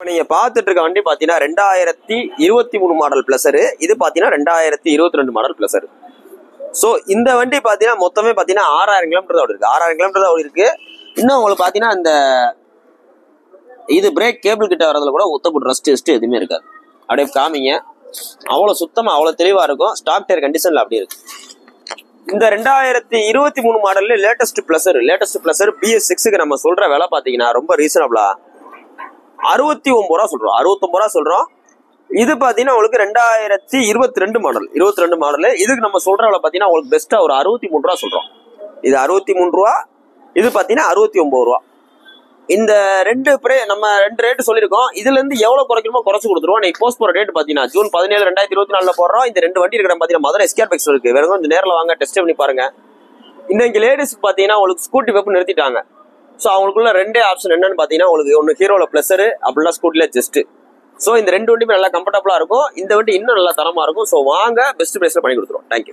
நீங்க பாத்துட்டு இருக்க வண்டி பாத்தீங்கன்னா 2023 மாடல் பிளஸரு. இது பாத்தீங்கன்னா 2022 மாடல் பிளஸரு. சோ இந்த வண்டி பாத்தீங்கன்னா மொத்தமே பாத்தீங்கன்னா 6000 கிலோமீட்டர் தான் ஓடி இருக்கு. 6000 கிலோமீட்டர் தான் ஓடி இருக்கு. இன்னும் உங்களுக்கு பாத்தீங்கன்னா இந்த இது பிரேக் கேபிள் கிட்ட வரதுல கூட ஒத்தப்பட்டு ரஸ்ட் எதுவுமே இருக்காது. அப்படியே காமிங்க. அவ்வளவு சுத்தமா அவ்வளவு தெளிவா இருக்கும். ஸ்டாக் டயர் கண்டிஷன்ல அப்படி இருக்கு. இந்த 2023 மாடல்ல லேட்டஸ்ட் பிளஸர் BS6க்கு நம்ம சொல்ற விலை பாத்தீங்கன்னா ரொம்ப ரீசனபிளா 69 ரூபா சொல்றோம். 69 ரூபா சொல்றோம். இது பாத்தீங்கன்னா உங்களுக்கு 2022 மாடல். இதுக்கு நம்ம சொல்ற விலை பாத்தீங்கன்னா உங்களுக்கு பெஸ்டா ஒரு 63 ரூபா சொல்றோம். இது 63 ரூபா. இது பாத்தீங்கன்னா 69 ரூபா. இந்த நம்ம ரெண்டு ரேட்டு சொல்லியிருக்கோம். இதுல இருந்து எவ்வளவு குறைக்கணுமோ குறைச்சு கொடுத்துருவோம். நீ போஸ்ட் போற டேட் பாத்தீங்கன்னா ஜூன் 17 2024 போடுறோம். இந்த ரெண்டு வண்டி இருக்கிற பாத்தீங்கன்னா மதுரை SKRX இருக்கு. வேற கொஞ்சம் நேரில் வாங்க, டெஸ்ட் பண்ணி பாருங்க. இன்னைக்கு லேடிஸ்க்கு பாத்தீங்கன்னா உங்களுக்கு ஸ்கூட்டி வெப் நிறுத்திட்டாங்க. ஸோ அவங்களுக்குள்ள ரெண்டே ஆப்ஷன் என்னன்னு பாத்தீங்கன்னா உங்களுக்கு ஒன்னு ஹீரோல பிளஸரு, அப்படின்னா ஸ்கூட்டில ஜஸ்ட். ஸோ இந்த ரெண்டு வண்டியுமே நல்லா கம்ஃபர்டபுளா இருக்கும். இந்த வண்டி இன்னும் நல்லா தரமா இருக்கும். ஸோ வாங்க, பெஸ்ட் பிரைஸ்ல பண்ணி கொடுத்துருவோம். தேங்க்யூ.